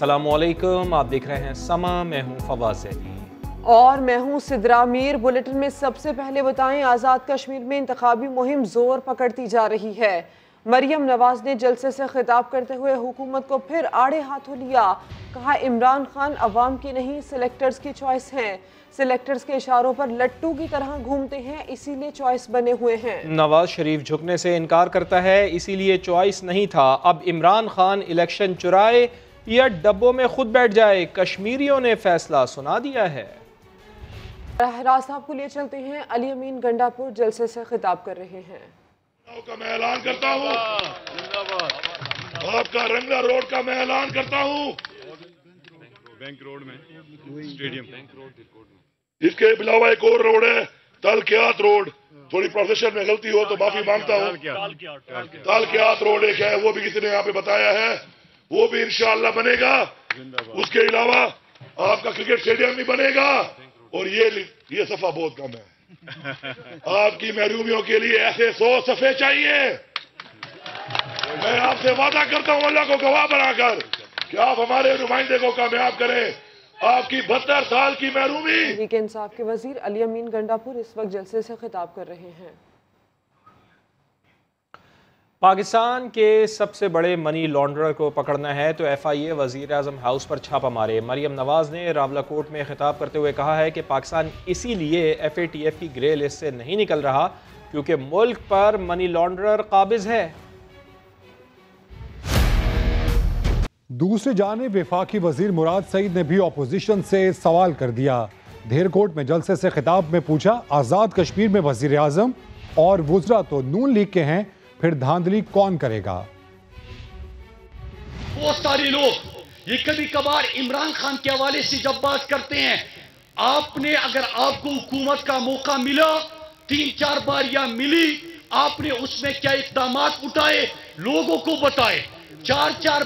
अस्सलामुअलैकुम, आप देख रहे हैं समा। मैं हूं फवाज़ ज़ैदी और मैं हूं सिद्रा मीर। बुलेटिन में सबसे पहले बताएं, आज़ाद कश्मीर में इंतखाबी मुहिम जोर पकड़ती जा रही है। मरियम नवाज ने जलसे से खिताब करते हुए हुकूमत को फिर आड़े हाथों लिया। कहा, इमरान खान अवाम की नहीं सिलेक्टर्स की चॉइस हैं। सिलेक्टर्स के इशारों पर लट्टू की तरह घूमते हैं, इसीलिए चॉइस बने हुए हैं। नवाज शरीफ झुकने से इनकार करता है, इसीलिए चॉइस नहीं था। अब इमरान खान इलेक्शन चुराए या डब्बों में खुद बैठ जाए, कश्मीरियों ने फैसला सुना दिया है। राहरास आपको लिए चलते हैं। अली अमीन गंडापुर जलसे से खिताब कर रहे हैं। का मैं ऐलान करता हूँ, आपका रंगला रोड का मैं ऐलान करता हूँ, बैंक रोड में स्टेडियम इसके अलावा एक और रोड है तालकियात रोड। थोड़ी प्रोफेशन में गलती हो तो माफी मांगता हूँ। तालकियात रोड एक है, वो भी किसी ने यहाँ पे बताया है, वो भी इंशाअल्लाह बनेगा। उसके अलावा आपका क्रिकेट स्टेडियम भी बनेगा। और ये सफा बहुत कम है। आपकी महरूमियों के लिए ऐसे 100 सफे चाहिए। मैं आपसे वादा करता हूं अल्लाह को गवाह बनाकर कि आप हमारे नुमाइंदे को कामयाब करें। आपकी 72 साल की महरूमी। तहरीक इंसाफ के वजीर अली अमीन गंडापुर इस वक्त जलसे से खिताब कर रहे हैं। पाकिस्तान के सबसे बड़े मनी लॉन्ड्रर को पकड़ना है तो FIA वज़ीर आज़म हाउस पर छापा मारे। मरियम नवाज ने रावलाकोट में खिताब करते हुए कहा है कि पाकिस्तान इसीलिए FATF की ग्रे लिस्ट से नहीं निकल रहा क्योंकि मुल्क पर मनी लॉन्ड्रर काबिज है। दूसरी जानिब वफाकी वजीर मुराद सईद ने भी अपोजिशन से सवाल कर दिया। धेरकोट में जलसे से खिताब में पूछा, आज़ाद कश्मीर में वजीर आज़म और वुज़रा तो नून लीग के हैं, फिर धांधली कौन करेगा? बहुत सारे लोग ये कभी कभार इमरान खान के हवाले से जब बात करते हैं, आपने अगर आपको हुकूमत का मौका मिला, 3-4 बारियां मिली, आपने उसमें क्या इकदाम उठाए लोगों को बताए। 4-4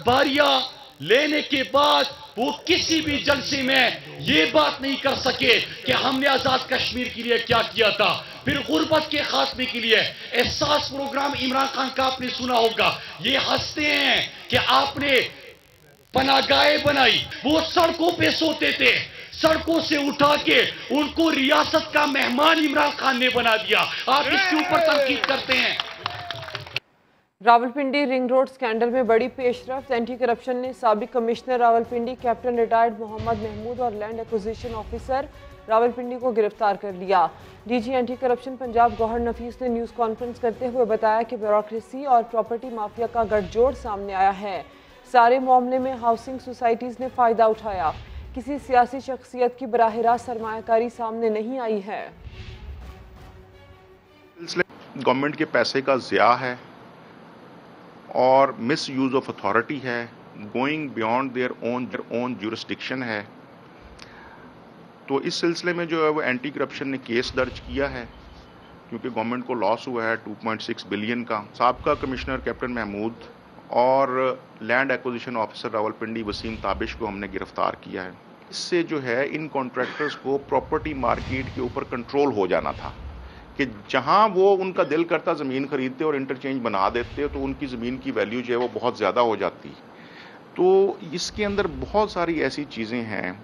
बारियां लेने के बाद वो किसी भी जलसे में ये बात नहीं कर सके कि हमने आजाद कश्मीर के लिए क्या किया था। फिर गुर्बत के खात्मे के लिए एहसास प्रोग्राम इमरान खान का आपने सुना होगा। ये हंसते हैं कि आपने पनाहगाहें बनाई, वो सड़कों पे सोते थे, सड़कों से उठा के उनको रियासत का मेहमान इमरान खान ने बना दिया। आप इसके ऊपर तनकीद करते हैं। रावलपिंडी रिंग रोड स्कैंडल में बड़ी पेशरफ्त। एंटी करप्शन ने साबिक commissioner Rawalpindi captain retired Mohammad Mahmood और लैंड एक्विजिशन ऑफिसर रावलपिंडी को गिरफ्तार कर लिया। DG anti corruption Punjab Gauhar Nafees ने न्यूज़ कॉन्फ्रेंस करते हुए बताया कि ब्यूरोक्रेसी और प्रॉपर्टी माफिया का गठजोड़ सामने आया है। सारे मामले में हाउसिंग सोसाइटीज़ ने फ़ायदा उठाया। किसी सियासी शख्सियत की बराह रास्त सरमायाकारी सामने नहीं आई है। गवर्नमेंट के पैसे का ज़िया है और मिस यूज़ ऑफ अथॉरिटी है, going beyond their own jurisdiction है। तो इस सिलसिले में जो है वो एंटी करप्शन ने केस दर्ज किया है क्योंकि गवर्नमेंट को लॉस हुआ है 2.6 बिलियन का। साबका कमिश्नर कैप्टन महमूद और land acquisition officer Rawalpindi Waseem Tabish को हमने गिरफ्तार किया है। इससे जो है इन कॉन्ट्रैक्टर्स को प्रॉपर्टी मार्केट के ऊपर कंट्रोल हो जाना था कि जहां वो उनका दिल करता ज़मीन खरीदते और इंटरचेंज बना देते तो उनकी ज़मीन की वैल्यू जो है वो बहुत ज़्यादा हो जाती। तो इसके अंदर बहुत सारी ऐसी चीज़ें हैं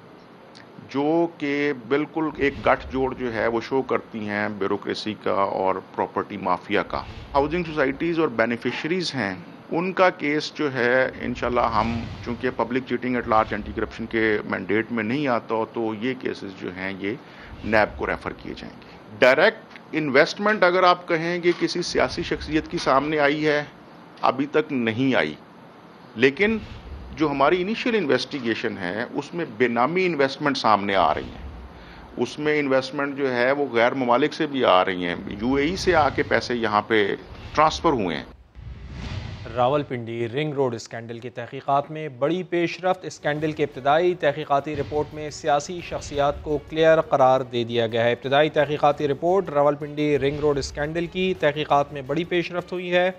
जो कि बिल्कुल एक गठजोड़ जो है वो शो करती हैं ब्यूरोक्रेसी का और प्रॉपर्टी माफिया का। हाउसिंग सोसाइटीज़ और बेनिफिशरीज़ हैं, उनका केस जो है इंशाल्लाह हम, चूँकि public cheating at large anti corruption के मैंडेट में नहीं आता तो ये केसेस जो हैं ये नैब को रेफ़र किए जाएंगे। डायरेक्ट इन्वेस्टमेंट अगर आप कहें कि किसी सियासी शख्सियत की सामने आई है, अभी तक नहीं आई, लेकिन जो हमारी इनिशियल इन्वेस्टिगेशन है उसमें बेनामी इन्वेस्टमेंट सामने आ रही हैं। उसमें इन्वेस्टमेंट जो है वो गैर ममालिक से भी आ रही हैं, UAE से आके पैसे यहाँ पे ट्रांसफ़र हुए हैं। रावलपिंडी रिंग रोड स्कैंडल की तहकीकात में बड़ी पेशरफ्त। स्कैंडल की इब्तदाई तहकीकाती रिपोर्ट में सियासी शख्सियात को क्लियर करार दे दिया गया है। इब्तदाई तहकीकाती report Rawalpindi ring road scandal की तहकीकात में बड़ी पेशरफ्त हुई है,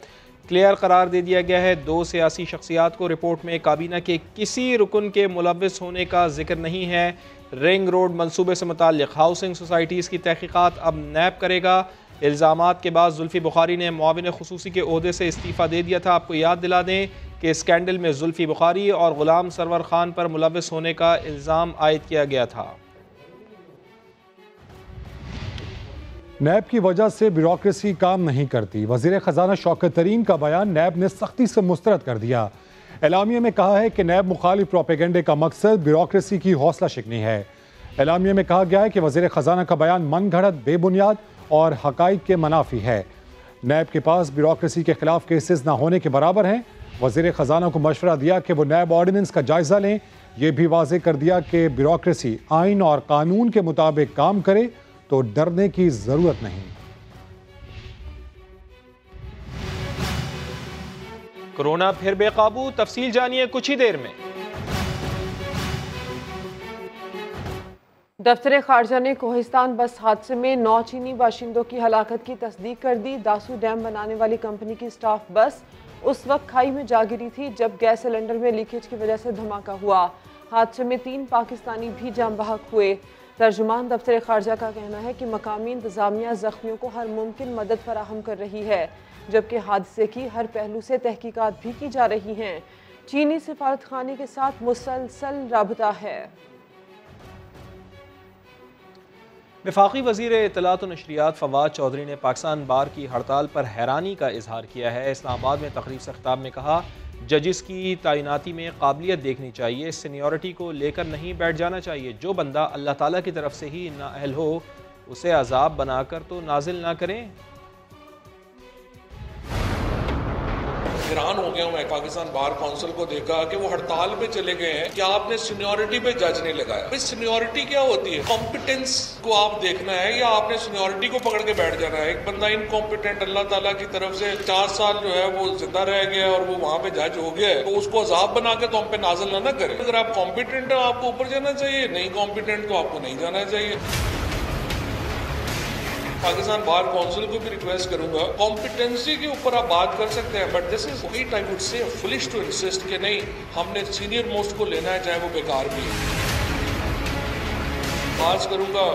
क्लियर करार दे दिया गया है। 2 सियासी शख्सियात को रिपोर्ट में काबीना के किसी रुकन के मुलव्विस होने का जिक्र नहीं है। रिंग रोड मंसूबे से मुताल्लिक़ हाउसिंग सोसाइटीज़ की तहकीकात अब नैब करेगा। इल्ज़ामात के बाद जुल्फ़ी बुखारी ने मुआविन ख़ुसूसी के ओहदे से इस्तीफ़ा दे दिया था। आपको याद दिला दें कि स्कैंडल में जुल्फी बुखारी और गुलाम सरवर खान पर मुलव्वस होने का इल्ज़ाम आयद किया गया था। नैब की वजह से ब्यूरोक्रेसी काम नहीं करती। वज़ीर ख़जाना शौकत तरीन का बयान नैब ने सख्ती से मुस्तरद कर दिया। एलामिया में कहा है कि नैब मुखालिफ प्रोपेगेंडे का मकसद ब्यूरोक्रेसी की हौसला शिकनी है। एलामिया में कहा गया है कि वज़ीर ख़जाना का बयान मन घड़त, बेबुनियाद और हक़ाइक़ के मनाफी है। नैब के पास ब्यूरोक्रेसी के खिलाफ केसेस ना होने के बराबर हैं। वज़ीर ख़जाना को मशवरा दिया कि वो नैब ऑर्डिनेंस का जायज़ा लें। ये भी वाज़े कर दिया कि ब्यूरोक्रेसी आइन और कानून के मुताबिक काम करे तो डरने की जरूरत नहीं। कोरोना फिर बेकाबू, तफसील जानिए कुछ ही देर में। दफ्तर खारजा ने कोहिस्तान बस हादसे में 9 चीनी बाशिंदों की हलाकत की तस्दीक कर दी। दासू डैम बनाने वाली कंपनी की स्टाफ बस उस वक्त खाई में जा गिरी थी जब गैस सिलेंडर में लीकेज की वजह से धमाका हुआ। हादसे में 3 पाकिस्तानी भी जाम बहक हुए। तर्जुमान दफ्तर खारजा का कहना है कि मकामी इंतजामिया जख्मियों को हर मुमकिन मदद फराहम कर रही है, जबकि हादसे की हर पहलू से तहकीकात भी की जा रही हैं। चीनी सिफारत खाने के साथ मुसलसल राबता है। वफाकी वज़ीर इत्तलात व नशरियात फवाद चौधरी ने पाकिस्तान बार की हड़ताल पर हैरानी का इजहार किया है। इस्लामाबाद में तकरीब से खिताब में कहा, जजिस की तैनाती में काबिलियत देखनी चाहिए, सीनियरिटी को लेकर नहीं बैठ जाना चाहिए। जो बंदा अल्लाह ताला की तरफ से ही नाअहल हो उसे अजाब बनाकर तो नाजिल ना करें। हैरान हो गया मैं पाकिस्तान बार काउंसिल को देखा कि वो हड़ताल पे चले गए हैं कि आपने सीनियरिटी पे जज नहीं लगाया। भाई सीनियरिटी क्या होती है? कॉम्पिटेंस को आप देखना है या आपने सीनियरिटी को पकड़ के बैठ जाना है? एक बंदा इनकॉम्पिटेंट अल्लाह ताला की तरफ से 4 साल जो है वो जिंदा रह गया और वो वहाँ पे जज हो गया है, तो उसको अजाब बना के तो हम पे नाजिल ना करें। अगर आप कॉम्पिटेंट है आपको ऊपर जाना चाहिए, नहीं कॉम्पिटेंट तो आपको नहीं जाना चाहिए। पाकिस्तान बार काउंसिल को भी रिक्वेस्ट करूंगा, कॉम्पिटेंसी के ऊपर आप बात कर सकते हैं, but this is it I would say foolish to insist कि नहीं हमने सीनियर मोस्ट को लेना है चाहे वो बेकार भी है। बात करूंगा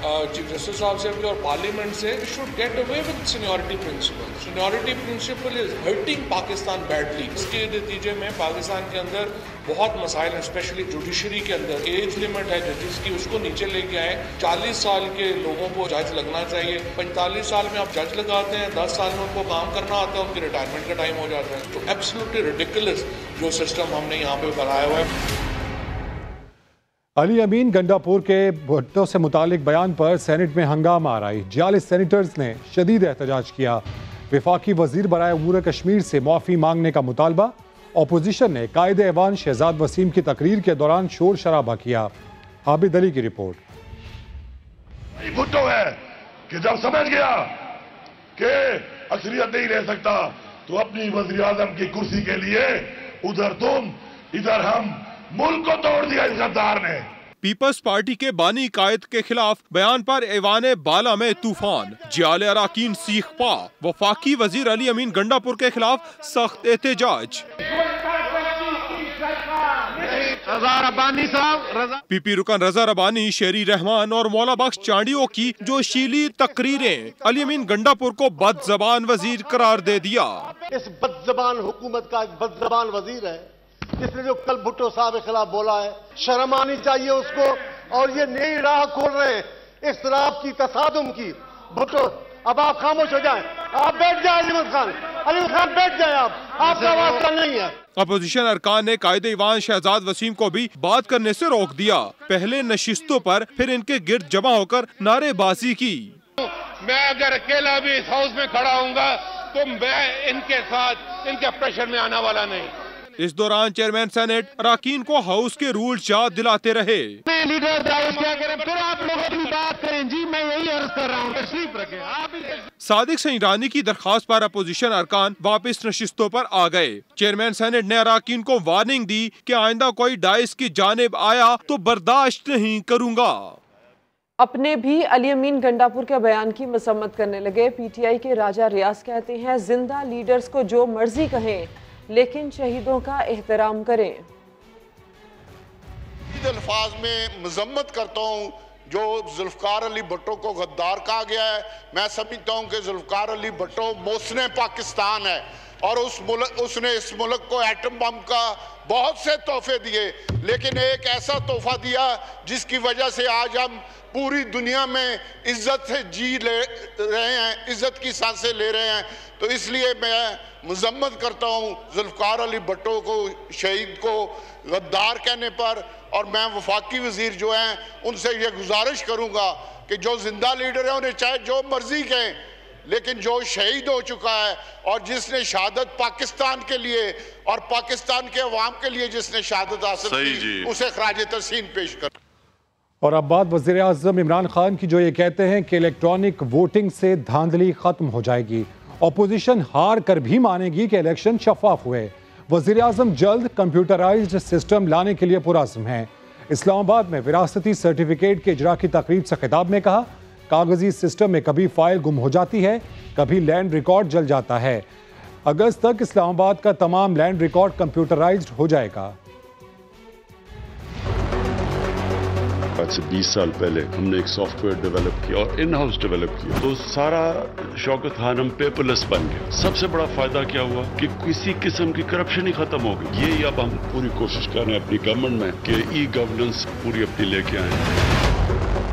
चीफ जस्टिस साहब से भी और पार्लियामेंट से, should get away with seniority principle. Seniority principle is hurting Pakistan badly. इसके नतीजे में पाकिस्तान के अंदर बहुत मसाइल हैं, स्पेशली जुडिशरी के अंदर एज लिमिट है जजेस की, उसको नीचे लेके आए। 40 साल के लोगों को जज लगना चाहिए। 45 साल में आप जज लगाते हैं, 10 साल में उनको काम करना आता है, उनकी रिटायरमेंट का टाइम हो जाता है। तो एब्सोल्युटली रिडिकुलस जो सिस्टम हमने यहाँ पे बनाया हुआ है। अली अमीन गंडापुर के भुट्टो से मुतालिक बयान पर सेनेट में हंगामा आराई। 46 सेनेटर्स ने शदीद एहतजाज किया। वफाकी वजीर बराए उमूर कश्मीर से माफ़ी मांगने का मुतालबा। अपोजिशन ने कायदे ऐवान शहजाद वसीम की तकरीर के दौरान शोर शराबा किया। आबिद अली की रिपोर्ट। भुट्टो है कि जब समझ गया कि अक्सरियत नहीं रह सकता तो अपनी वज़ीर आज़म की कुर्सी के लिए उधर तुम इधर हम, मुल्क को तोड़ दिया इस गद्दार ने। पीपल्स पार्टी के बानी कायद के खिलाफ बयान पर ऐवाने बाला में तूफान। जियाले अराकीन सीख पा। वफाकी वजीर अली अमीन गंडापुर के खिलाफ सख्त एहतजाज। पीपी रुकन रजा रबानी, शेरी रहमान और मौला बख्श चांडियों की जोशीली तकरीरें अली अमीन गंडापुर को बदजबान वजीर करार दे दिया। इस बदजबान हुकूमत का एक बदजबान वजीर है जिसने जो कल भुट्टो साहब के खिलाफ बोला है, शर्म आनी चाहिए उसको। और ये नई राह खोल रहे हैं इख्तिलाफ की, तसादुम की। भुट्टो अब आप खामोश हो जाएं, आप बैठ जाए। अली खान बैठ जाए, आपका आवाज का नहीं है। अपोजिशन अरकान ने कायदे ईवान शहजाद वसीम को भी बात करने से रोक दिया। पहले नशिस्तों पर फिर इनके गिर्द जमा होकर नारेबाजी की। मैं अगर अकेला भी इस हाउस में खड़ा होऊंगा तो मैं इनके साथ इनके प्रेशर में आने वाला नहीं। इस दौरान चेयरमैन सेनेट अराकीन को हाउस के रूल याद दिलाते रहे। लीडर फिर आप लोग अपनी बात करें जी, मैं यही अर्ज कर रहा हूँ, तशरीफ रखें आप। सादिक सईरानी की दरखास्त पर अपोजिशन अरकान वापस नशिस्तों पर आ गए। चेयरमैन सेनेट ने अराकीन को वार्निंग दी कि आइंदा कोई डाइस की जानिब आया तो बर्दाश्त नहीं करूंगा। अपने भी अली अमीन गंडापुर के बयान की मसम्मत करने लगे। पीटीआई के राजा रियाज कहते हैं, जिंदा लीडर्स को जो मर्जी कहें लेकिन शहीदों का एहतराम करें। अल्फाज में मजम्मत करता हूँ जो जुल्फकार अली भुट्टो को गद्दार कहा गया है, मैं समझता हूं कि जुल्फकार अली भुट्टो मोहसिन पाकिस्तान है और उसने इस मुल्क को एटम बम का बहुत से तोहफे दिए, लेकिन एक ऐसा तोहफा दिया जिसकी वजह से आज हम पूरी दुनिया में इज्जत से जी ले रहे हैं, इज्जत की सांसें ले रहे हैं। तो इसलिए मैं मजम्मत करता हूँ जुल्फकार अली भुट्टो को, शहीद को गद्दार कहने पर, और मैं वफाकी वजीर जो हैं उनसे ये गुजारिश करूँगा कि जो जिंदा लीडर है उन्हें चाहे जो मर्जी कहें, लेकिन जो शहीद हो चुका है और जिसने शहादत पाकिस्तान के लिए और पाकिस्तान के अवाम के लिए जिसने शहादत हासिल की, उसे खराज तहसीन पेश कर। और अब बात वज़ीर आज़म इमरान खान की, जो ये कहते हैं कि इलेक्ट्रॉनिक वोटिंग से धांधली खत्म हो जाएगी, अपोजिशन हार कर भी मानेगी कि इलेक्शन शफाफ हुए। वज़ीर आज़म जल्द कंप्यूटराइज्ड सिस्टम लाने के लिए पुरअज़्म हैं। इस्लामाबाद में विरासती सर्टिफिकेट के इजरा की तकरीब से खिताब में कहा, कागजी सिस्टम में कभी फाइल गुम हो जाती है, कभी लैंड रिकॉर्ड जल जाता है। अगस्त तक इस्लामाबाद का तमाम लैंड रिकॉर्ड कंप्यूटराइज्ड हो जाएगा। आज से 20 साल पहले हमने एक सॉफ्टवेयर डेवलप किया और इन हाउस डेवलप किया, तो सारा शौकत खानम पेपरलेस बन गया। सबसे बड़ा फायदा क्या हुआ कि किसी किस्म की करप्शन ही खत्म हो गई। ये अब हम पूरी कोशिश कर रहे हैं अपनी गवर्नमेंट में कि ई गवर्नेंस पूरी अपनी लेके आए।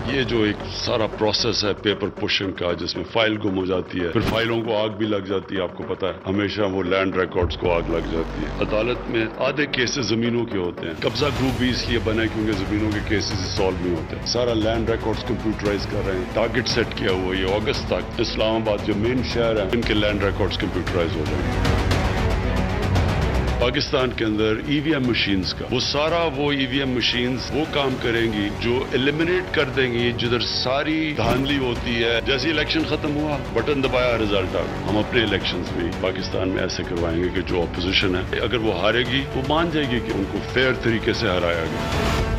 ये जो एक सारा प्रोसेस है पेपर पुशिंग का, जिसमें फाइल गुम हो जाती है, फिर फाइलों को आग भी लग जाती है, आपको पता है हमेशा वो लैंड रिकॉर्ड्स को आग लग जाती है। अदालत में आधे केसेस जमीनों के होते हैं। कब्जा ग्रुप भी इसलिए बना है क्योंकि जमीनों के केसेस सॉल्व नहीं होते। सारा लैंड रिकॉर्ड्स कंप्यूटराइज कर रहे हैं। टारगेट सेट किया हुआ है अगस्त तक इस्लामाबाद जो मेन शहर है इनके लैंड रिकॉर्ड्स कंप्यूटराइज हो जाएंगे। पाकिस्तान के अंदर ईवीएम मशीन्स का वो सारा ईवीएम मशीन्स वो काम करेंगी जो एलिमिनेट कर देंगी जिधर सारी धांधली होती है। जैसे इलेक्शन खत्म हुआ, बटन दबाया, रिजल्ट आ गया। हम अपने इलेक्शंस भी पाकिस्तान में ऐसे करवाएंगे कि जो अपोजिशन है अगर वो हारेगी वो मान जाएगी कि उनको फेयर तरीके से हराया गया।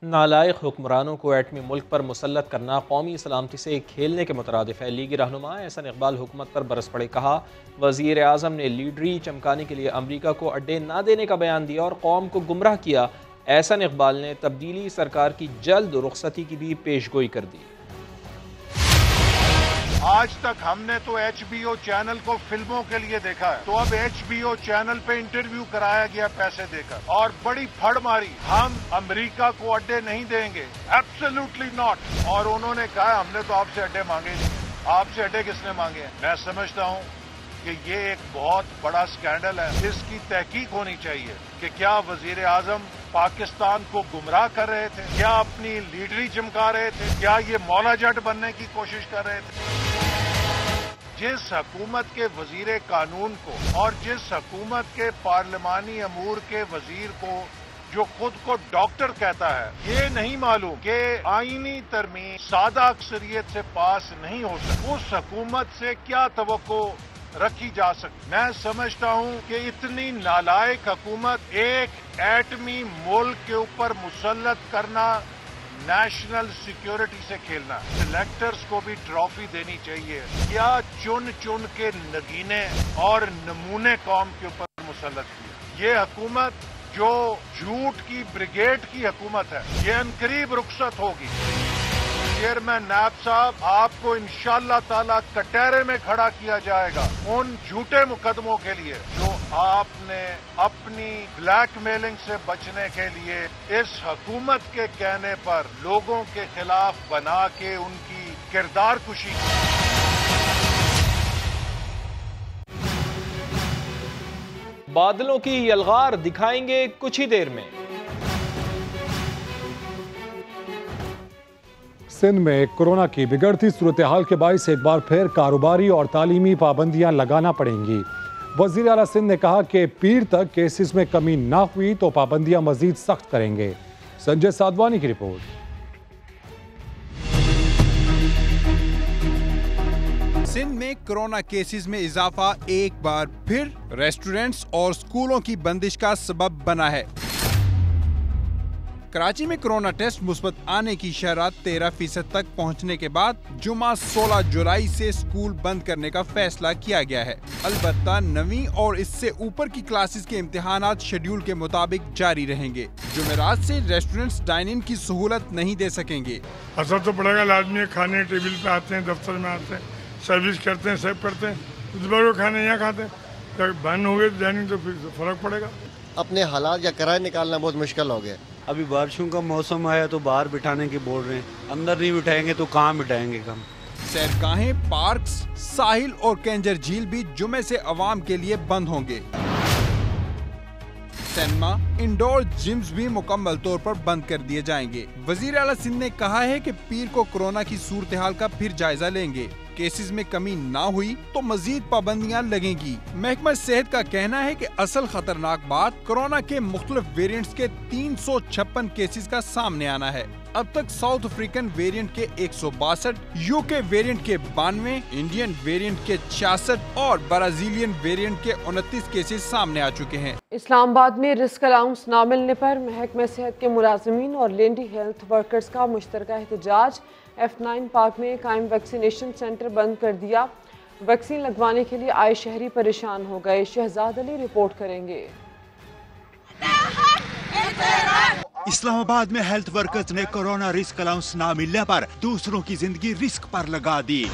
नालायक हुक्मरानों को एटमी मुल्क पर मुसल्लत करना कौमी सलामती से खेलने के मुतरादिफ है। लीगी रहनुमा एहसन इकबाल हुकूमत पर बरस पड़े। कहा, वज़ीर आज़म ने लीडरी चमकाने के लिए अमरीका को अड्डे ना देने का बयान दिया और कौम को गुमराह किया। एहसन इकबाल ने तब्दीली सरकार की जल्द रुखसती की भी पेशगोई कर दी। आज तक हमने तो HBO चैनल को फिल्मों के लिए देखा है, तो अब HBO चैनल पे इंटरव्यू कराया गया पैसे देकर और बड़ी फड़ मारी, हम अमेरिका को अड्डे नहीं देंगे, एब्सोल्युटली नॉट। और उन्होंने कहा हमने तो आपसे अड्डे मांगे नहीं। आपसे अड्डे किसने मांगे? मैं समझता हूँ कि ये एक बहुत बड़ा स्कैंडल है। इसकी तहकीक होनी चाहिए कि क्या वजीर आजम पाकिस्तान को गुमराह कर रहे थे, क्या अपनी लीडरी चमका रहे थे, क्या ये मौला जट बनने की कोशिश कर रहे थे। जिस हुकूमत के वजीर कानून को और जिस हुकूमत के पार्लिमानी अमूर के वजीर को जो खुद को डॉक्टर कहता है, ये नहीं मालूम कि आईनी तरमीम सादा अक्सरियत से पास नहीं हो सकती, उस हुकूमत से क्या तवक्को रखी जा सकती। मैं समझता हूं कि इतनी नालायक हुकूमत एक एटमी मुल्क के ऊपर मुसल्लत करना नेशनल सिक्योरिटी से खेलना। सिलेक्टर्स को भी ट्रॉफी देनी चाहिए। क्या चुन चुन के नगीने और नमूने कौम के ऊपर मुसल्लत किए। ये हुकूमत जो झूठ की ब्रिगेड की हुकूमत है, ये अनकरीब रुखसत होगी। चेयरमैन नायब साहब, आपको इंशाअल्लाह ताला कटहरे में खड़ा किया जाएगा उन झूठे मुकदमों के लिए जो आपने अपनी ब्लैकमेलिंग से बचने के लिए इस हुकूमत के कहने पर लोगों के खिलाफ बना के उनकी किरदार कुशी की। बादलों की यलगार दिखाएंगे कुछ ही देर में। सिंध में कोरोना की बिगड़ती सूरत हाल के बायस एक बार फिर कारोबारी और तालीमी पाबंदियां लगाना पड़ेंगी। वज़ीर आला सिंध ने कहा कि पीर तक केसेस में कमी ना हुई तो पाबंदियां मजीद सख्त करेंगे। संजय साधवानी की रिपोर्ट। सिंध में कोरोना केसेस में इजाफा एक बार फिर रेस्टोरेंट्स और स्कूलों की बंदिश का सबब बना है। कराची में कोरोना टेस्ट मुस्बत आने की शरत 13% तक पहुंचने के बाद जुमा 16 जुलाई से स्कूल बंद करने का फैसला किया गया है। अलबत्ता 9वीं और इससे ऊपर की क्लासेस के इम्तिहानात शेड्यूल के मुताबिक जारी रहेंगे। जुमेरात से रेस्टोरेंट्स डाइनिंग की सहूलत नहीं दे सकेंगे। असर तो पड़ेगा लाजमी, खाने टेबल पे आते हैं, दफ्तर में आते हैं, सर्विस करते हैं, सब करते हैं, दोपहर को खाने यहाँ खाते हैं। जब बंद हो गए डाइनिंग तो फिर फर्क पड़ेगा। अपने हालात या किराया निकालना बहुत मुश्किल हो गया। अभी बारिशों का मौसम आया तो बाहर बिठाने की बोल रहे हैं, अंदर नहीं बिठाएंगे तो कहाँ बिठाएंगे हम। सैरगाहें, पार्क्स, साहिल और कैंजर झील भी जुमे से अवाम के लिए बंद होंगे। सिनेमा, इंडोर जिम्स भी मुकम्मल तौर पर बंद कर दिए जाएंगे। वजीर आला सिंध ने कहा है कि पीर को कोरोना की सूरत हाल का फिर जायजा लेंगे। केसेस में कमी ना हुई तो मजीद पाबंदियां लगेंगी। महकमा सेहत का कहना है कि असल खतरनाक बात कोरोना के मुख्तलिफ वेरिएंट्स के 356 केसेस का सामने आना है। अब तक साउथ अफ्रीकन वेरिएंट के 162, यूके वेरिएंट के 92, इंडियन वेरिएंट के 66 और ब्राजीलियन वेरिएंट के 29 केसेस सामने आ चुके हैं। इस्लामाबाद में रिस्क अलाउंस न मिलने पर महकमा सेहत के मुलाजिमीन और लेडी हेल्थ वर्कर्स का मुश्तरका एहतजाज। F9 पार्क में कायम वैक्सीनेशन सेंटर बंद कर दिया। वैक्सीन लगवाने के लिए आए शहरी परेशान हो गए। शहजाद अली रिपोर्ट करेंगे। इस्लामाबाद में हेल्थ वर्कर्स ने कोरोना रिस्क अलाउंस ना मिलने पर दूसरों की जिंदगी रिस्क पर लगा दी।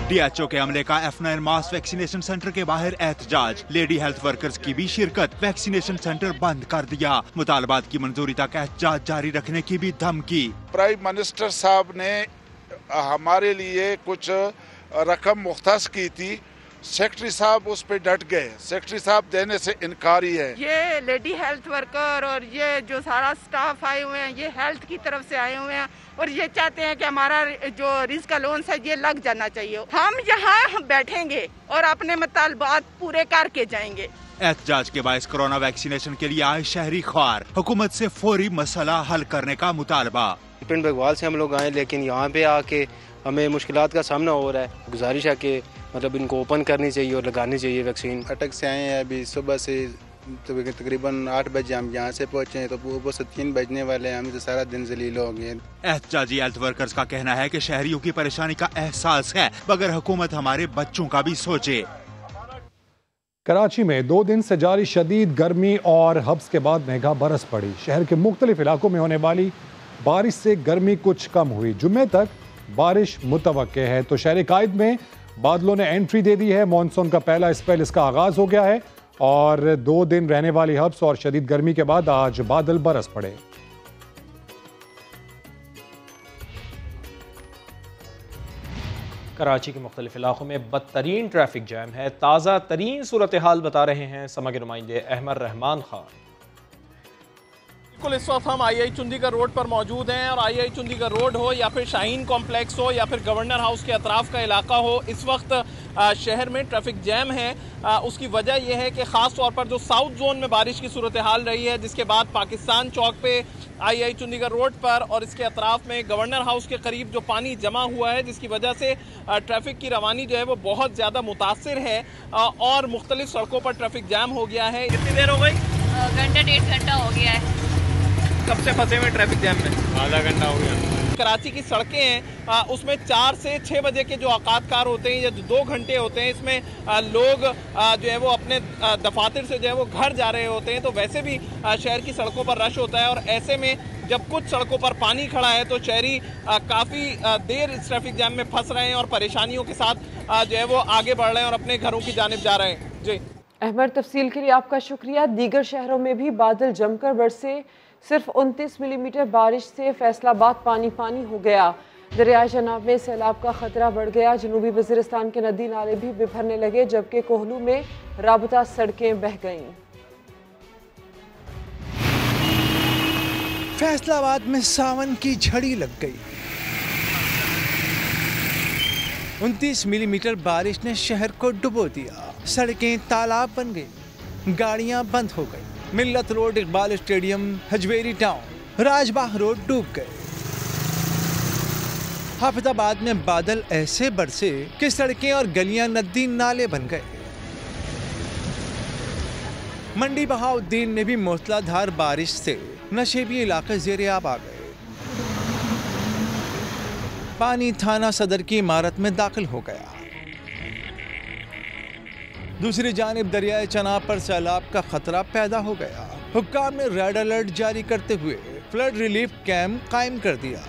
DHO के अमले का F9 मास वैक्सीनेशन सेंटर के बाहर एहतजाज। लेडी हेल्थ वर्कर्स की भी शिरकत। वैक्सीनेशन सेंटर बंद कर दिया। मुतालबात की मंजूरी तक एहतजाज जारी रखने की भी धमकी। प्राइम मिनिस्टर साहब ने हमारे लिए कुछ रकम मुख्तस की थी, सेक्रेटरी साहब उस पे डट गए। सेक्रेटरी साहब देने से इनकारी है। ये लेडी हेल्थ वर्कर और ये जो सारा स्टाफ आए हुए हैं, ये हेल्थ की तरफ से आए हुए हैं और ये चाहते हैं कि हमारा जो रिस्क अलाउंस है ये लग जाना चाहिए। हम यहाँ बैठेंगे और अपने मुतालबात पूरे करके जाएंगे। एहतजाज के बायस कोरोना वैक्सीनेशन के लिए आए शहरी ख्वार। हुकूमत से फौरी मसला हल करने का मुतालबा। पिंड बगवाल से हम लोग आए, लेकिन यहाँ पे आके हमें मुश्किलात का सामना हो रहा है। गुजारिश है कि मतलब इनको ओपन करनी चाहिए और लगानी चाहिए वैक्सीन। अटक से आए हैं, अभी सुबह से तकरीबन 8 बजे हम यहाँ से पहुँचे हैं, तो वो 3 बजने वाले हैं। हम तो सारा दिन जलील हो गए। एहतजाजी हेल्थ वर्कर्स का कहना है कि शहरियों की परेशानी का एहसास है, मगर हुकूमत हमारे बच्चों का भी सोचे। कराची में 2 दिन से जारी शदीद गर्मी और हब्स के बाद मेघा बरस पड़ी। शहर के मुख्तलिफ इलाकों में होने वाली बारिश से गर्मी कुछ कम हुई। जुम्मे तक बारिश मुतवक्के है तो शहर कायद में बादलों ने एंट्री दे दी है। मानसून का पहला स्पेल इसका आगाज हो गया है और 2 दिन रहने वाली हब्स और शदीद गर्मी के बाद आज बादल बरस पड़े। कराची के मुख्तलिफ इलाकों में बदतरीन ट्रैफिक जैम है। ताज़ा तरीन सूरत हाल बता रहे हैं समग्र नुमाइंदे अहमद रहमान खान। इस वक्त हम आई चुंदीगढ़ रोड पर मौजूद हैं और आई चुंदीगढ़ रोड हो या फिर शाहीन कॉम्प्लेक्स हो या फिर गवर्नर हाउस के अतराफ का इलाका हो, इस वक्त शहर में ट्रैफिक जैम है। उसकी वजह यह है कि ख़ास तौर पर जो साउथ जोन में बारिश की सूरत हाल रही है, जिसके बाद पाकिस्तान चौक पे आई चुंदीगढ़ रोड पर और इसके अतराफ में गवर्नर हाउस के करीब जो पानी जमा हुआ है, जिसकी वजह से ट्रैफिक की रवानी जो है वो बहुत ज़्यादा मुतासिर है और मुख्तलिफ सड़कों पर ट्रैफिक जैम हो गया है। कितनी देर हो गई? घंटा 1.5 घंटा हो गया है। कब से फंसे हुए ट्रैफिक जैम में? आधा घंटा हो गया। कराची की सड़कें हैं उसमें 4 से 6 बजे के जो औकातकार होते हैं या 2 घंटे होते हैं, इसमें लोग जो है वो अपने दफातर से जो है वो घर जा रहे होते हैं, तो वैसे भी शहर की सड़कों पर रश होता है और ऐसे में जब कुछ सड़कों पर पानी खड़ा है तो शहरी काफ़ी देर इस ट्रैफिक जैम में फंस रहे हैं और परेशानियों के साथ जो है वो आगे बढ़ रहे हैं और अपने घरों की जानिब जा रहे हैं। जी अहमद, तफसील के लिए आपका शुक्रिया। दीगर शहरों में भी बादल जमकर बरसे। सिर्फ 29 मिलीमीटर बारिश से फैसलाबाद पानी पानी हो गया। दरिया जनाब में सैलाब का खतरा बढ़ गया। जनूबी वजीरिस्तान के नदी नाले भी बिफरने लगे, जबकि कोहलू में राबता सड़कें बह गईं। फैसलाबाद में सावन की झड़ी लग गई। 29 मिलीमीटर बारिश ने शहर को डुबो दिया। सड़कें तालाब बन गई, गाड़ियां बंद हो गई। Millat road, Iqbal stadium, Hajveri town, Rajbagh road डूब गए। हाफिजाबाद में बादल ऐसे बरसे कि सड़कें और गलियां नदी नाले बन गए। मंडी बहाउद्दीन में भी मूसलाधार बारिश से नशेबी इलाके ज़ेर-ए-आब आ गए। पानी थाना सदर की इमारत में दाखिल हो गया। दूसरी जानिब दरियाए चनाब पर सैलाब का खतरा पैदा हो गया। हुक्काम ने रेड अलर्ट जारी करते हुए फ्लड रिलीफ कैंप कायम कर दिया।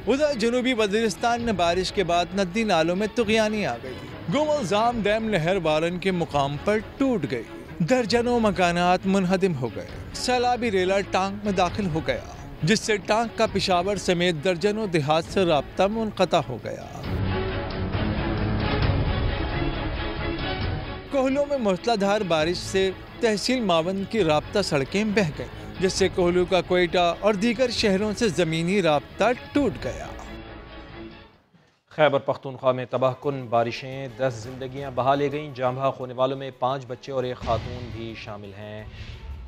उधर जनूबी वजीरिस्तान में बारिश के बाद नदी नालों में तुगयानी आ गई। गुमलजाम डैम नहर बारन के मुकाम पर टूट गई। दर्जनों मकानात मुनहदिम हो गए। सैलाबी रेला टांग में दाखिल हो गया, जिससे टांग का पिशावर समेत दर्जनों देहात से राब्ता मुनक़ता हो गया। कोहलू में मूसलाधार बारिश से तहसील मावंद की राब्ता सड़कें बह गईं, जिससे कोहलू का कोयटा और दीगर शहरों से ज़मीनी राब्ता टूट गया। खैबर पख्तूनख्वा में तबाहकुन बारिशें 10 जिंदगियां बहा ले गईं। जाँ बहक होने वालों में 5 बच्चे और एक खातून भी शामिल हैं।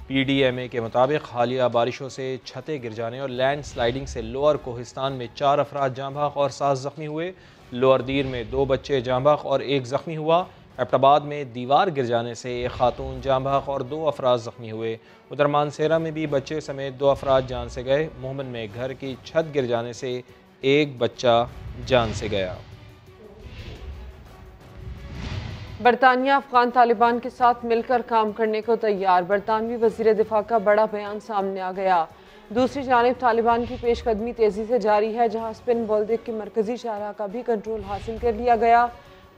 PDMA के मुताबिक हालिया बारिशों से छतें गिर जाने और लैंड स्लाइडिंग से लोअर कोहिस्तान में 4 अफराद जाँ बहक और 7 ज़ख्मी हुए। लोअर दीर में 2 बच्चे जाँ बहक और 1 ज़ख्मी हुआ। एबटाबाद में दीवार गिर जाने से एक खातून जाँ बहक और 2 अफराद ज़ख्मी हुए। उधर मानसेरा में भी बच्चे समेत 2 अफराद जान से गए। मोहम्मद में घर की छत गिर जाने से एक बच्चा जान से गया। बरतानिया अफगान तालिबान के साथ मिलकर काम करने को तैयार। बरतानवी वज़ीर दिफा का बड़ा बयान सामने आ गया। दूसरी जानिब तालिबान की पेशकदमी तेज़ी से जारी है, जहाँ स्पिन बोल्दिक के मरकजी शाहराह का भी कंट्रोल हासिल कर लिया गया।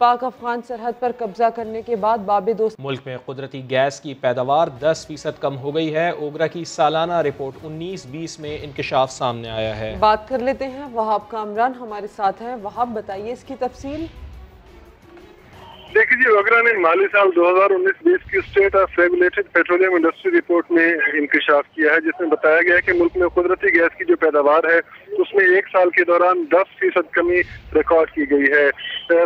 पाक अफगान सरहद पर कब्जा करने के बाद बाबे दोस्त मुल्क में कुदरती गैस की पैदावार 10% कम हो गई है। ओगरा की सालाना रिपोर्ट 19-20 में इंकशाफ सामने आया है। बात कर लेते हैं वहाब कामरान हमारे साथ हैं। वहाब, बताइए इसकी तफसील। देखिए, ओगरा ने माली साल 2019-20 की state of regulated petroleum industry report में इंकशाफ किया है, जिसमें बताया गया है कि मुल्क में कुदरती गैस की जो पैदावार है उसमें 1 साल के दौरान 10% कमी रिकॉर्ड की गई है।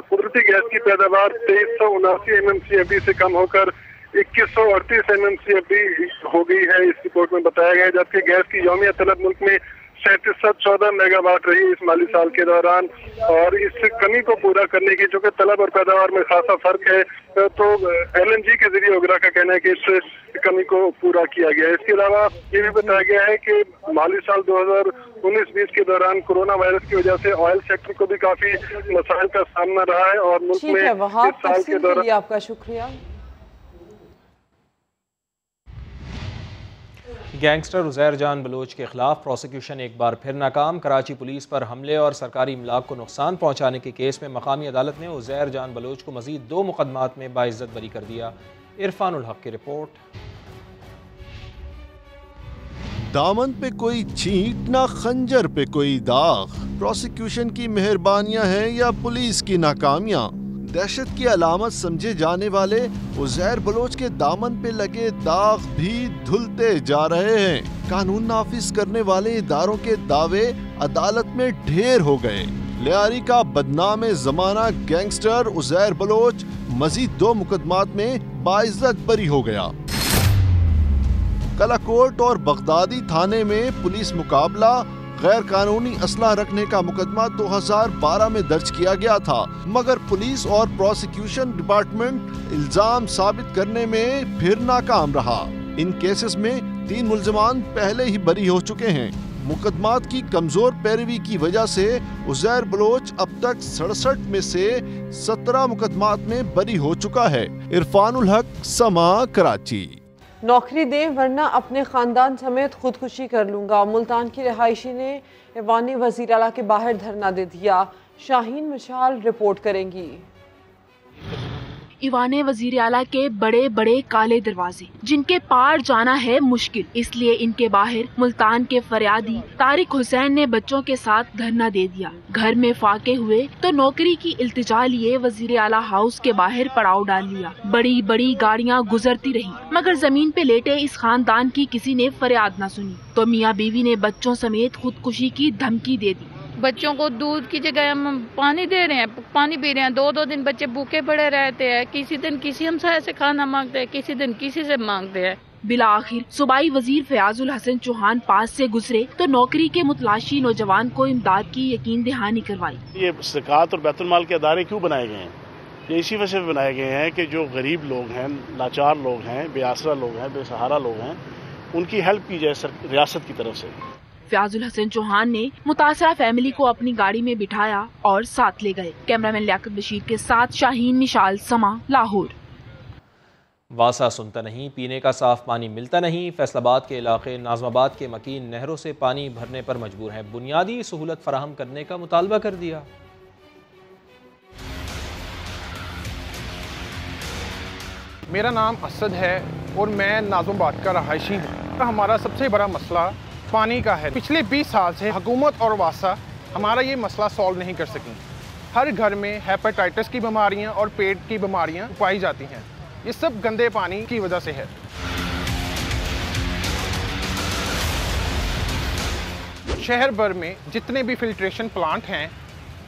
कुदरती गैस की पैदावार 2379 MMCFD से कम होकर 2138 MMCFD हो गई है, इस रिपोर्ट में बताया गया है। जबकि गैस की यौमिया तलब मुल्क में 3714 मेगावाट रही इस माली साल के दौरान। और इस कमी को पूरा करने की, जो कि तलब और पैदावार में खासा फर्क है, तो LNG के जरिए ओगरा का कहना है कि इस कमी को पूरा किया गया है। इसके अलावा ये भी बताया गया है कि माली साल 2019-20 के दौरान कोरोना वायरस की वजह से ऑयल सेक्टर को भी काफी मसाइल का सामना रहा है और मुल्क में इस साल के दौरान। आपका शुक्रिया। गैंगस्टर उज़ैर जान बलोच के खिलाफ प्रोसिक्यूशन एक बार फिर नाकाम। कराची पुलिस पर हमले और सरकारी इमलाक को नुकसान पहुंचाने के केस में मकामी अदालत ने उज़ैर जान बलोच को मजीद 2 मुकदमात में बाइज्जत बरी कर दिया। इरफानुल हक की रिपोर्ट। दामन पे कोई छींट ना खंजर पे कोई दाग। प्रोसिक्यूशन की मेहरबानियां हैं या पुलिस की नाकामियां। दहशत की अलामत समझे जाने वाले उज़ैर बलोच के दामन पे लगे दाग भी धुलते जा रहे हैं। कानून नाफिज करने वाले इदारों के दावे अदालत में ढेर हो गए। लियारी का बदनाम जमाना गैंगस्टर उज़ैर बलोच मजीद 2 मुकदमात में बाइज्जत बरी हो गया। कलाकोट और बगदादी थाने में पुलिस मुकाबला। गैर कानूनी असला रखने का मुकदमा 2012 में दर्ज किया गया था, मगर पुलिस और प्रोसिक्यूशन डिपार्टमेंट इल्जाम साबित करने में फिर नाकाम रहा। इन केसेस में 3 मुल्जिमान पहले ही बरी हो चुके हैं। मुकदमात की कमजोर पैरवी की वजह से उज़ैर बलोच अब तक 67 में से 17 मुकदमात में बरी हो चुका है। इरफानुल हक, समा, कराची। नौकरी दें वरना अपने खानदान समेत खुदकुशी कर लूंगा। मुल्तान की रिहायशी ने ऐवान वज़ीर आला के बाहर धरना दे दिया। शाहीन मशाल रिपोर्ट करेंगी। ईवान वजीर आला के बड़े बड़े काले दरवाजे जिनके पार जाना है मुश्किल, इसलिए इनके बाहर मुल्तान के फरियादी तारिक हुसैन ने बच्चों के साथ धरना दे दिया। घर में फाके हुए तो नौकरी की इल्तिजा लिए वजीर आला हाउस के बाहर पड़ाव डाल लिया। बड़ी बड़ी गाड़ियां गुजरती रही, मगर जमीन पे लेटे इस खानदान की किसी ने फरियाद न सुनी, तो मियाँ बीवी ने बच्चों समेत खुदकुशी की धमकी दे दी। बच्चों को दूध की जगह हम पानी दे रहे हैं, पानी पी रहे हैं। 2-2 दिन बच्चे भूखे पड़े रहते हैं। किसी दिन किसी हमसाये से खाना मांगते हैं, किसी दिन किसी से मांगते हैं। बिला आखिर सूबाई वजीर फयाजुल हसन चौहान पास से गुजरे तो नौकरी के मुतलाशी नौजवान को इमदाद की यकीन दहानी करवाई। ये ज़कात और बैतुल माल के अदारे क्यों बनाए गए हैं? ये इसी वजह से बनाए गए हैं कि जो गरीब लोग हैं, लाचार लोग हैं, बेआसरा लोग हैं, बेसहारा लोग हैं, उनकी हेल्प की जाए रियासत की तरफ से। फयाजुल हसन चौहान ने मुतासरा फैमिली को अपनी गाड़ी में बिठाया और साथ ले गए। कैमरामैन लियाकत बशीर के साथ शाहीन निशाल, समा, लाहौर। वासा सुनता नहीं, पीने का साफ पानी मिलता नहीं। फैसलाबाद के इलाके नाजमाबाद के मकीन नहरों से पानी भरने पर मजबूर हैं। बुनियादी सहूलत फराहम करने का मुतालबा कर दिया। मेरा नाम असद है और मैं नाजमाबाद का रहायशी हूँ। हमारा सबसे बड़ा मसला पानी का है। पिछले 20 साल से हुकूमत और वासा हमारा ये मसला सॉल्व नहीं कर सकी। हर घर में हेपेटाइटिस की बीमारियाँ और पेट की बीमारियाँ पाई जाती हैं। ये सब गंदे पानी की वजह से है। शहर भर में जितने भी फिल्ट्रेशन प्लांट हैं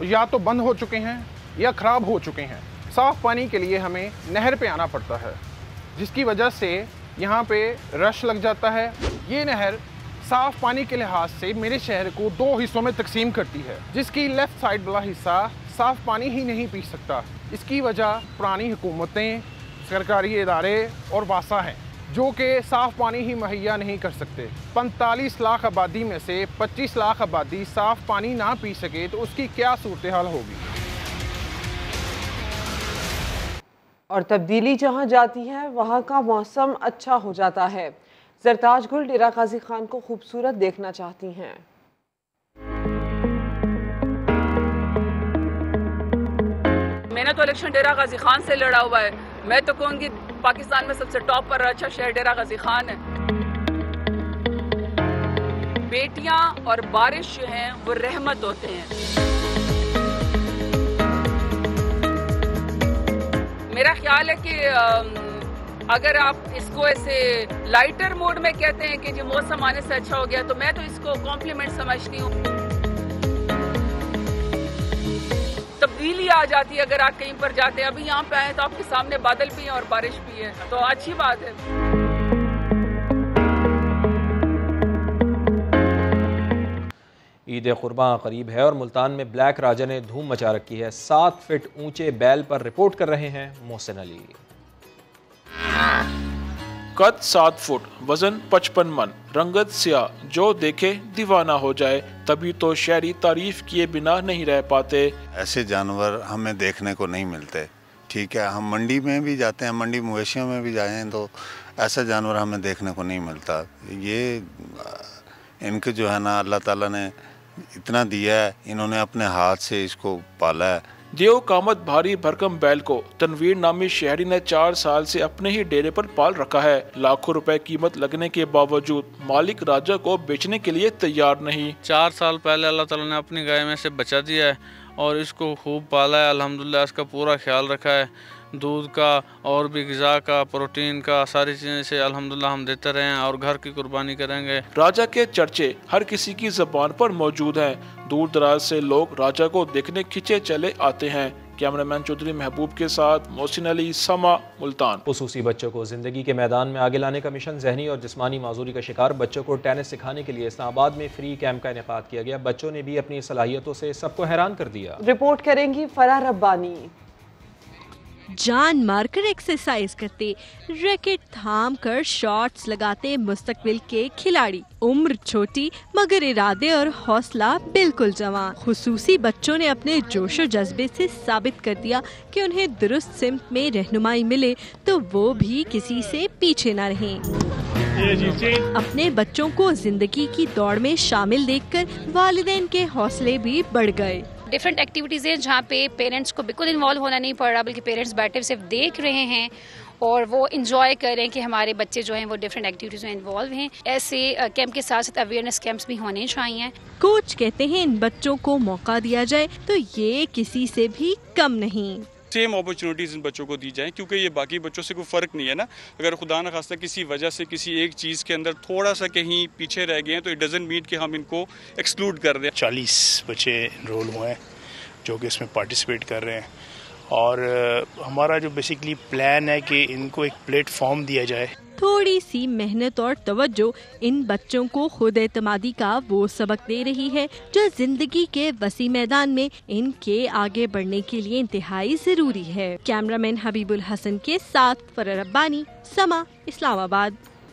या तो बंद हो चुके हैं या ख़राब हो चुके हैं। साफ़ पानी के लिए हमें नहर पे आना पड़ता है, जिसकी वजह से यहाँ पे रश लग जाता है। ये नहर साफ़ पानी के लिहाज से मेरे शहर को 2 हिस्सों में तकसीम करती है, जिसकी लेफ़्ट साइड वाला हिस्सा साफ़ पानी ही नहीं पी सकता। इसकी वजह पुरानी हुकूमतें, सरकारी इदारे और वासा हैं, जो कि साफ़ पानी ही मुहैया नहीं कर सकते। 45 लाख आबादी में से 25 लाख आबादी साफ़ पानी ना पी सके तो उसकी क्या सूरत हाल होगी। और तब्दीली जहाँ जाती है वहाँ का मौसम अच्छा हो जाता है। जरताज गुल डेरा गाजी खान को खूबसूरत देखना चाहती हैं। मैंने तो इलेक्शन डेरा गाजी खान से लड़ा हुआ है। मैं तो कहूँगी पाकिस्तान में सबसे टॉप पर अच्छा शहर डेरा गाजी खान है। बेटियां और बारिश जो हैं वो रहमत होते हैं। मेरा ख्याल है कि अगर आप इसको ऐसे लाइटर मोड में कहते हैं कि जो मौसम आने से अच्छा हो गया, तो मैं तो इसको कॉम्प्लीमेंट समझती हूँ। तब्दीली आ जाती है अगर आप कहीं पर जाते हैं। अभी यहाँ पे आए तो आपके सामने बादल भी हैं और बारिश भी है, तो अच्छी बात है। ईद कुर्बान करीब है और मुल्तान में ब्लैक राजा ने धूम मचा रखी है। 7 फीट ऊंचे बैल पर रिपोर्ट कर रहे हैं मोहसिन अली। कद 7 फुट, वजन 55 मन, रंगत स्याह, जो देखे दीवाना हो जाए। तभी तो शहरी तारीफ किए बिना नहीं रह पाते। ऐसे जानवर हमें देखने को नहीं मिलते। ठीक है, हम मंडी में भी जाते हैं, मंडी मवेशियों में भी जाए तो ऐसा जानवर हमें देखने को नहीं मिलता। ये इनके जो है ना, अल्लाह ताला ने इतना दिया है, इन्होंने अपने हाथ से इसको पाला है। देव कामत भारी भरकम बैल को तनवीर नामी शहरी ने 4 साल से अपने ही डेरे पर पाल रखा है। लाखों रुपए कीमत लगने के बावजूद मालिक राजा को बेचने के लिए तैयार नहीं। 4 साल पहले अल्लाह ताला ने अपनी गाय में से बचा दिया है और इसको खूब पाला है। अल्हम्दुलिल्लाह इसका पूरा ख्याल रखा है। दूध का और भी ग़िज़ा का, प्रोटीन का, सारी चीज़ें से अल्हम्दुलिल्लाह हम देते रहे हैं और घर की कुर्बानी करेंगे। राजा के चर्चे हर किसी की ज़बान पर मौजूद हैं। दूर दराज से लोग राजा को देखने खिंचे चले आते हैं। कैमरामैन चौधरी महबूब के साथ मोहसिन अली, समा, मुल्तान। खुसूसी बच्चों को ज़िंदगी के मैदान में आगे लाने का मिशन जहनी और जिस्मानी माजूरी का शिकार बच्चों को टेनिस सिखाने के लिए इस्लामाबाद में फ्री कैंप का इनेकाद किया गया। बच्चों ने भी अपनी सलाहियतों से सबको हैरान कर दिया। रिपोर्ट करेंगी फराह रब्बानी। जान मारकर एक्सरसाइज करते, रैकेट थाम कर शॉट्स लगाते मुस्तकबिल के खिलाड़ी। उम्र छोटी मगर इरादे और हौसला बिल्कुल जवां। खुसूसी बच्चों ने अपने जोशो जज्बे से साबित कर दिया कि उन्हें दुरुस्त सिमत में रहनुमाई मिले तो वो भी किसी से पीछे न रहें। अपने बच्चों को जिंदगी की दौड़ में शामिल देखकर वालिदैन के हौसले भी बढ़ गए। डिफरेंट एक्टिविटीज़ हैं जहाँ पे पेरेंट्स को बिल्कुल इन्वॉल्व होना नहीं पड़ रहा, बल्कि पेरेंट्स बैठे सिर्फ देख रहे हैं और वो इंजॉय कर रहे हैं कि हमारे बच्चे जो हैं वो डिफरेंट एक्टिविटीज़ में इन्वॉल्व हैं। ऐसे कैंप के साथ साथ अवेयरनेस कैंप्स भी होने चाहिए। कोच कहते हैं इन बच्चों को मौका दिया जाए तो ये किसी से भी कम नहीं। सेम अपॉर्चुनिटीज़ इन बच्चों को दी जाएं, क्योंकि ये बाकी बच्चों से कोई फ़र्क नहीं है ना। अगर खुदा न खास्ता किसी वजह से किसी एक चीज़ के अंदर थोड़ा सा कहीं पीछे रह गए हैं तो इट डजंट मीन कि हम इनको एक्सक्लूड कर दें। 40 बच्चे इनरोल हुए हैं जो कि इसमें पार्टिसिपेट कर रहे हैं और हमारा जो बेसिकली प्लान है कि इनको एक प्लेटफॉर्म दिया जाए थोड़ी सी मेहनत और तवज्जो इन बच्चों को खुद एतमादी का वो सबक दे रही है जो जिंदगी के वसी मैदान में इनके आगे बढ़ने के लिए इंतहाई जरूरी है। कैमरामैन हबीबुल हसन के साथ फरर रब्बानी, समा, इस्लामाबाद।